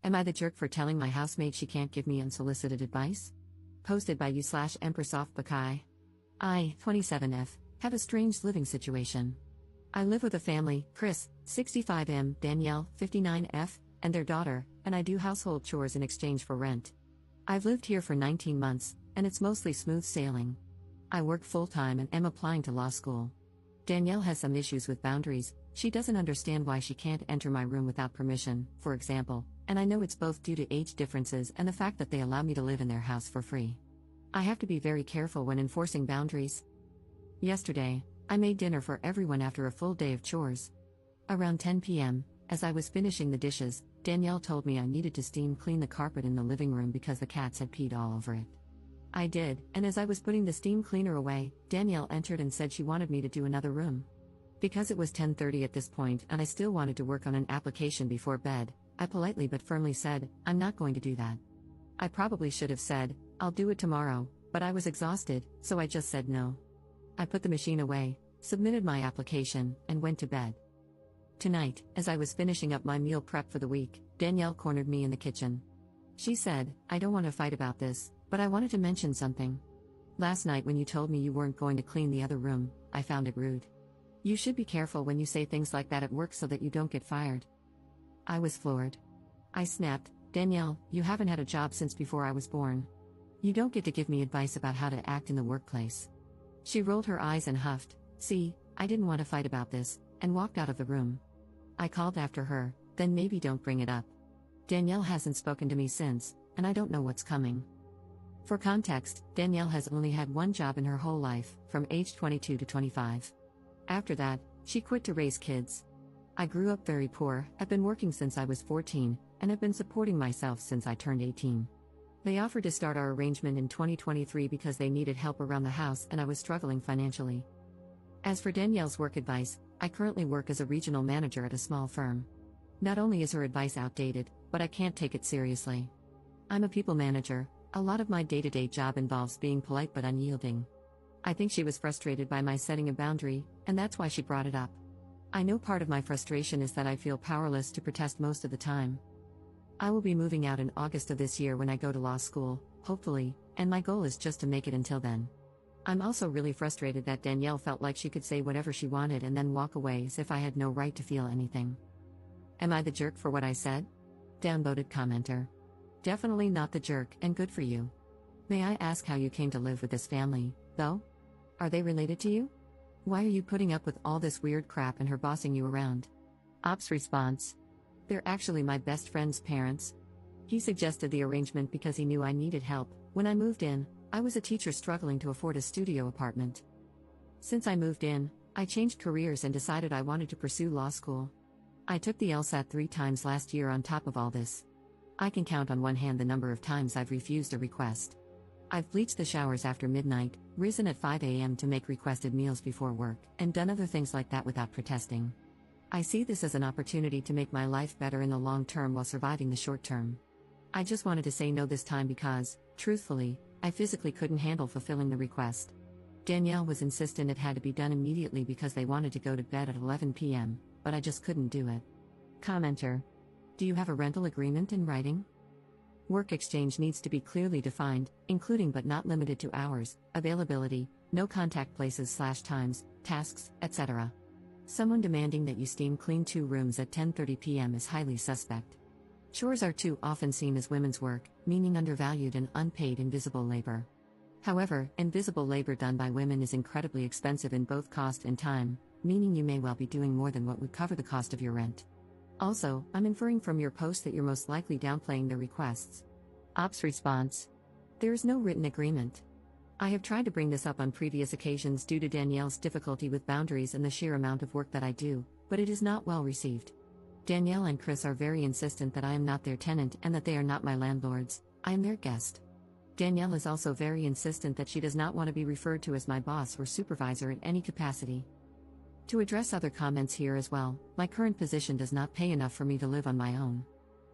Am I the jerk for telling my housemate she can't give me unsolicited advice? Posted by you/Empressoftbakai. I, 27F, have a strange living situation. I live with a family, Chris, 65M, Danielle, 59F, and their daughter, and I do household chores in exchange for rent. I've lived here for 19 months, and it's mostly smooth sailing. I work full-time and am applying to law school. Danielle has some issues with boundaries. She doesn't understand why she can't enter my room without permission, for example, and I know it's both due to age differences and the fact that they allow me to live in their house for free. I have to be very careful when enforcing boundaries. Yesterday, I made dinner for everyone after a full day of chores. Around 10 p.m., as I was finishing the dishes, Danielle told me I needed to steam clean the carpet in the living room because the cats had peed all over it. I did, and as I was putting the steam cleaner away, Danielle entered and said she wanted me to do another room. Because it was 10:30 at this point and I still wanted to work on an application before bed, I politely but firmly said, I'm not going to do that. I probably should have said, I'll do it tomorrow, but I was exhausted, so I just said no. I put the machine away, submitted my application, and went to bed. Tonight, as I was finishing up my meal prep for the week, Danielle cornered me in the kitchen. She said, I don't want to fight about this, but I wanted to mention something. Last night when you told me you weren't going to clean the other room, I found it rude. You should be careful when you say things like that at work so that you don't get fired. I was floored. I snapped, Danielle, you haven't had a job since before I was born. You don't get to give me advice about how to act in the workplace. She rolled her eyes and huffed, see, I didn't want to fight about this, and walked out of the room. I called after her, then maybe don't bring it up. Danielle hasn't spoken to me since, and I don't know what's coming. For context, Danielle has only had one job in her whole life, from age 22 to 25. After that, she quit to raise kids. I grew up very poor, have been working since I was 14, and have been supporting myself since I turned 18. They offered to start our arrangement in 2023 because they needed help around the house and I was struggling financially. As for Danielle's work advice, I currently work as a regional manager at a small firm. Not only is her advice outdated, but I can't take it seriously. I'm a people manager. A lot of my day-to-day job involves being polite but unyielding. I think she was frustrated by my setting a boundary, and that's why she brought it up. I know part of my frustration is that I feel powerless to protest most of the time. I will be moving out in August of this year when I go to law school, hopefully, and my goal is just to make it until then. I'm also really frustrated that Danielle felt like she could say whatever she wanted and then walk away as if I had no right to feel anything. Am I the jerk for what I said? Downvoted commenter. Definitely not the jerk, and good for you. May I ask how you came to live with this family, though? Are they related to you? Why are you putting up with all this weird crap and her bossing you around? Op's response. They're actually my best friend's parents. He suggested the arrangement because he knew I needed help. When I moved in, I was a teacher struggling to afford a studio apartment. Since I moved in, I changed careers and decided I wanted to pursue law school. I took the LSAT 3 times last year on top of all this. I can count on one hand the number of times I've refused a request. I've bleached the showers after midnight, risen at 5 a.m. to make requested meals before work, and done other things like that without protesting. I see this as an opportunity to make my life better in the long term while surviving the short term. I just wanted to say no this time because, truthfully, I physically couldn't handle fulfilling the request. Danielle was insistent it had to be done immediately because they wanted to go to bed at 11 p.m., but I just couldn't do it. Commenter. Do you have a rental agreement in writing? Work exchange needs to be clearly defined, including but not limited to hours, availability, no contact places/times, tasks, etc. Someone demanding that you steam clean 2 rooms at 10:30 p.m. is highly suspect. Chores are too often seen as women's work, meaning undervalued and unpaid invisible labor. However, invisible labor done by women is incredibly expensive in both cost and time, meaning you may well be doing more than what would cover the cost of your rent. Also, I'm inferring from your post that you're most likely downplaying their requests. Op's response. There is no written agreement. I have tried to bring this up on previous occasions due to Danielle's difficulty with boundaries and the sheer amount of work that I do, but it is not well received. Danielle and Chris are very insistent that I am not their tenant and that they are not my landlords, I am their guest. Danielle is also very insistent that she does not want to be referred to as my boss or supervisor in any capacity. To address other comments here as well, my current position does not pay enough for me to live on my own.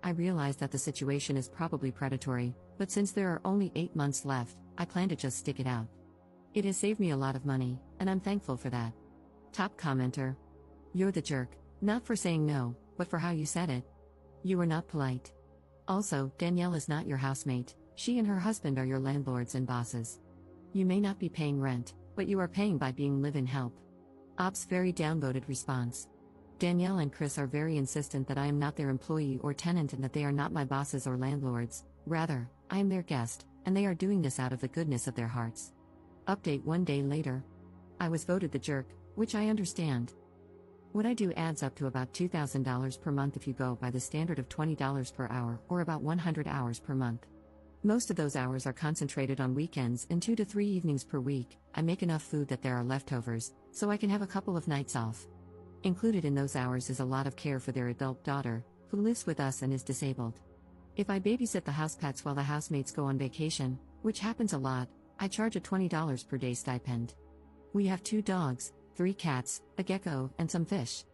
I realize that the situation is probably predatory, but since there are only 8 months left, I plan to just stick it out. It has saved me a lot of money, and I'm thankful for that. Top commenter. You're the jerk, not for saying no, but for how you said it. You were not polite. Also, Danielle is not your housemate, she and her husband are your landlords and bosses. You may not be paying rent, but you are paying by being live-in help. Ops very downvoted response. Danielle and Chris are very insistent that I am not their employee or tenant and that they are not my bosses or landlords, rather, I am their guest, and they are doing this out of the goodness of their hearts. Update 1 day later. I was voted the jerk, which I understand. What I do adds up to about $2,000 per month if you go by the standard of $20 per hour, or about 100 hours per month. Most of those hours are concentrated on weekends and 2 to 3 evenings per week. I make enough food that there are leftovers, so I can have a couple of nights off. Included in those hours is a lot of care for their adult daughter, who lives with us and is disabled. If I babysit the house pets while the housemates go on vacation, which happens a lot, I charge a $20 per day stipend. We have 2 dogs, 3 cats, a gecko, and some fish.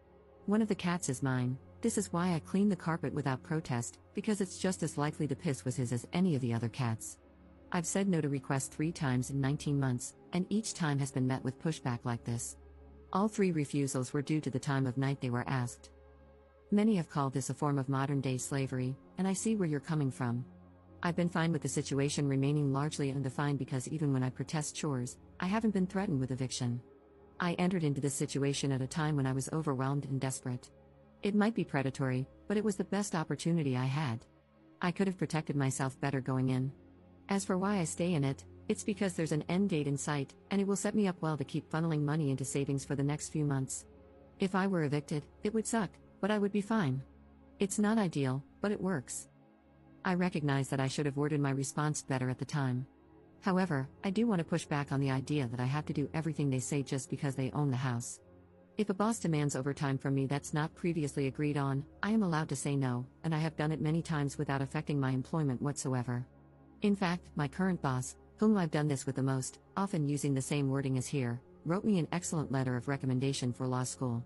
One of the cats is mine. This is why I clean the carpet without protest, because it's just as likely the piss was his as any of the other cats. I've said no to requests 3 times in 19 months, and each time has been met with pushback like this. All 3 refusals were due to the time of night they were asked. Many have called this a form of modern-day slavery, and I see where you're coming from. I've been fine with the situation remaining largely undefined because even when I protest chores, I haven't been threatened with eviction. I entered into this situation at a time when I was overwhelmed and desperate. It might be predatory, but it was the best opportunity I had. I could have protected myself better going in. As for why I stay in it, it's because there's an end date in sight, and it will set me up well to keep funneling money into savings for the next few months. If I were evicted, it would suck, but I would be fine. It's not ideal, but it works. I recognize that I should have worded my response better at the time. However, I do want to push back on the idea that I have to do everything they say just because they own the house. If a boss demands overtime from me that's not previously agreed on, I am allowed to say no, and I have done it many times without affecting my employment whatsoever. In fact, my current boss, whom I've done this with the most, often using the same wording as here, wrote me an excellent letter of recommendation for law school.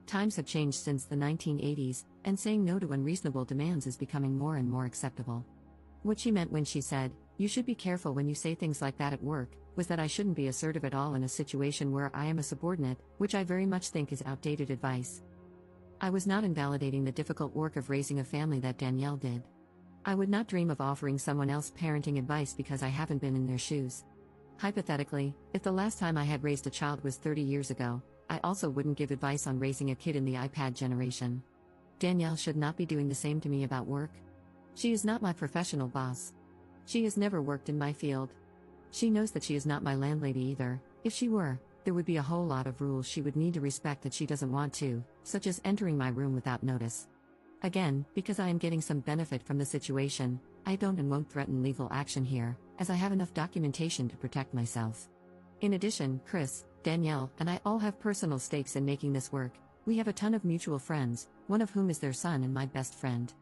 Times have changed since the 1980s, and saying no to unreasonable demands is becoming more and more acceptable. What she meant when she said, "You should be careful when you say things like that at work," was that I shouldn't be assertive at all in a situation where I am a subordinate, which I very much think is outdated advice. I was not invalidating the difficult work of raising a family that Danielle did. I would not dream of offering someone else parenting advice because I haven't been in their shoes. Hypothetically, if the last time I had raised a child was 30 years ago, I also wouldn't give advice on raising a kid in the iPad generation. Danielle should not be doing the same to me about work. She is not my professional boss. She has never worked in my field. She knows that she is not my landlady either. If she were, there would be a whole lot of rules she would need to respect that she doesn't want to, such as entering my room without notice. Again, because I am getting some benefit from the situation, I don't and won't threaten legal action here, as I have enough documentation to protect myself. In addition, Chris, Danielle, and I all have personal stakes in making this work. We have a ton of mutual friends, one of whom is their son and my best friend.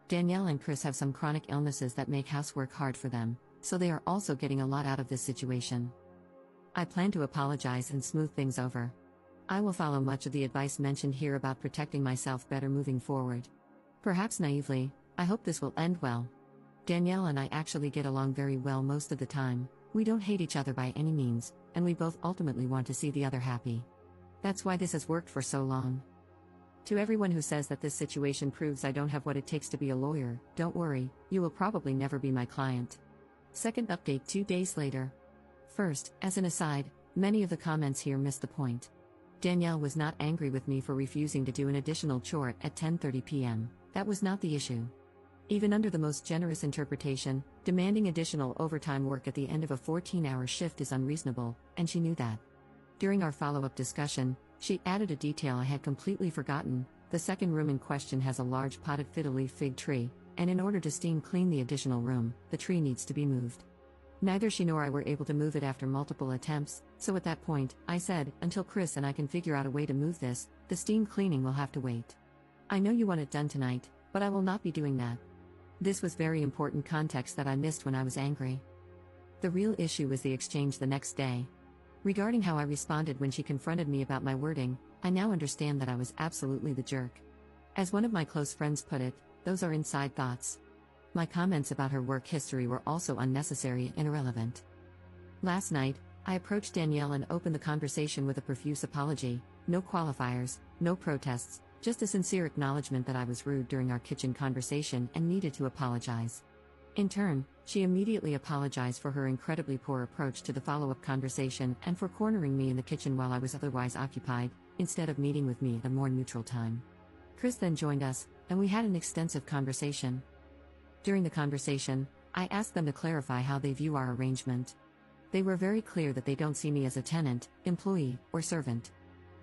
Danielle and Chris have some chronic illnesses that make housework hard for them, so they are also getting a lot out of this situation. I plan to apologize and smooth things over. I will follow much of the advice mentioned here about protecting myself better moving forward. Perhaps naively, I hope this will end well. Danielle and I actually get along very well most of the time. We don't hate each other by any means, and we both ultimately want to see the other happy. That's why this has worked for so long. To everyone who says that this situation proves I don't have what it takes to be a lawyer, don't worry, you will probably never be my client. Second update 2 days later. First, as an aside, many of the comments here missed the point. Danielle was not angry with me for refusing to do an additional chore at 10:30 p.m. That was not the issue. Even under the most generous interpretation, demanding additional overtime work at the end of a 14-hour shift is unreasonable, and she knew that. During our follow-up discussion, she added a detail I had completely forgotten. The second room in question has a large potted fiddle-leaf fig tree, and in order to steam clean the additional room, the tree needs to be moved. Neither she nor I were able to move it after multiple attempts, so at that point, I said, until Chris and I can figure out a way to move this, the steam cleaning will have to wait. I know you want it done tonight, but I will not be doing that. This was very important context that I missed when I was angry. The real issue was the exchange the next day. Regarding how I responded when she confronted me about my wording, I now understand that I was absolutely the jerk. As one of my close friends put it, those are inside thoughts. My comments about her work history were also unnecessary and irrelevant. Last night, I approached Danielle and opened the conversation with a profuse apology, no qualifiers, no protests, Just a sincere acknowledgement that I was rude during our kitchen conversation and needed to apologize. In turn, she immediately apologized for her incredibly poor approach to the follow-up conversation and for cornering me in the kitchen while I was otherwise occupied, instead of meeting with me at a more neutral time. Chris then joined us, and we had an extensive conversation. During the conversation, I asked them to clarify how they view our arrangement. They were very clear that they don't see me as a tenant, employee, or servant.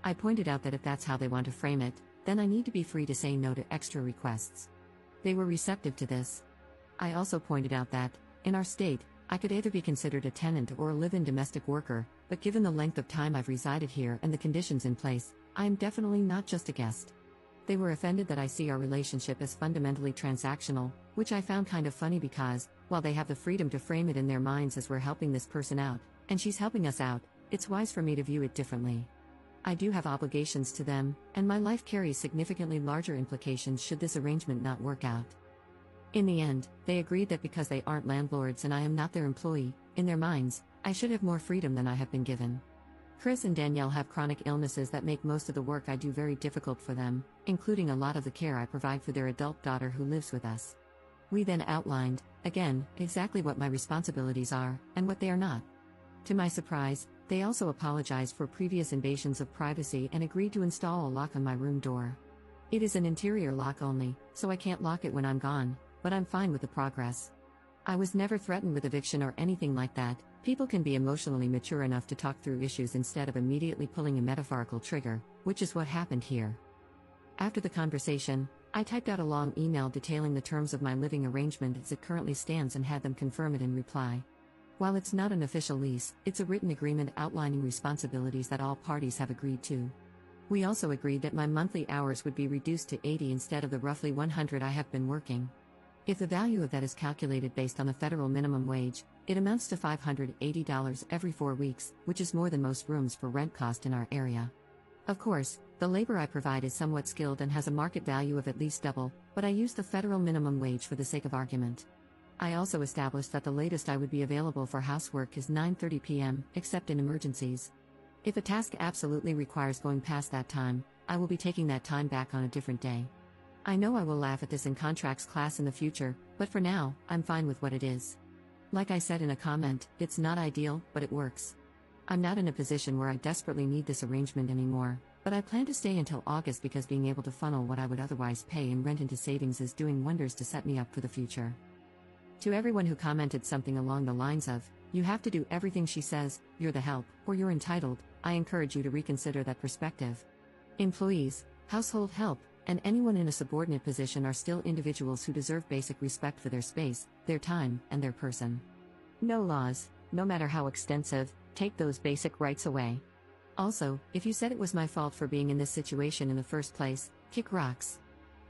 I pointed out that if that's how they want to frame it, then I need to be free to say no to extra requests. They were receptive to this. I also pointed out that, in our state, I could either be considered a tenant or a live-in domestic worker, but given the length of time I've resided here and the conditions in place, I am definitely not just a guest. They were offended that I see our relationship as fundamentally transactional, which I found kind of funny because, while they have the freedom to frame it in their minds as we're helping this person out, and she's helping us out, it's wise for me to view it differently. I do have obligations to them, and my life carries significantly larger implications should this arrangement not work out. In the end, they agreed that because they aren't landlords and I am not their employee, in their minds, I should have more freedom than I have been given. Chris and Danielle have chronic illnesses that make most of the work I do very difficult for them, including a lot of the care I provide for their adult daughter who lives with us. We then outlined, again, exactly what my responsibilities are, and what they are not. To my surprise, they also apologized for previous invasions of privacy and agreed to install a lock on my room door. It is an interior lock only, so I can't lock it when I'm gone, but I'm fine with the progress. I was never threatened with eviction or anything like that. People can be emotionally mature enough to talk through issues instead of immediately pulling a metaphorical trigger, which is what happened here. After the conversation, I typed out a long email detailing the terms of my living arrangement as it currently stands and had them confirm it in reply. While it's not an official lease, it's a written agreement outlining responsibilities that all parties have agreed to. We also agreed that my monthly hours would be reduced to 80 instead of the roughly 100 I have been working. If the value of that is calculated based on the federal minimum wage, it amounts to $580 every 4 weeks, which is more than most rooms for rent cost in our area. Of course, the labor I provide is somewhat skilled and has a market value of at least double, but I use the federal minimum wage for the sake of argument. I also established that the latest I would be available for housework is 9:30 p.m., except in emergencies. If a task absolutely requires going past that time, I will be taking that time back on a different day. I know I will laugh at this in contracts class in the future, but for now, I'm fine with what it is. Like I said in a comment, it's not ideal, but it works. I'm not in a position where I desperately need this arrangement anymore, but I plan to stay until August because being able to funnel what I would otherwise pay in rent into savings is doing wonders to set me up for the future. To everyone who commented something along the lines of, "You have to do everything she says, you're the help, or you're entitled," I encourage you to reconsider that perspective. Employees, household help, and anyone in a subordinate position are still individuals who deserve basic respect for their space, their time, and their person. No laws, no matter how extensive, take those basic rights away. Also, if you said it was my fault for being in this situation in the first place, kick rocks.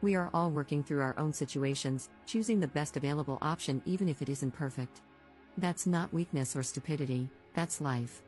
We are all working through our own situations, choosing the best available option even if it isn't perfect. That's not weakness or stupidity, that's life.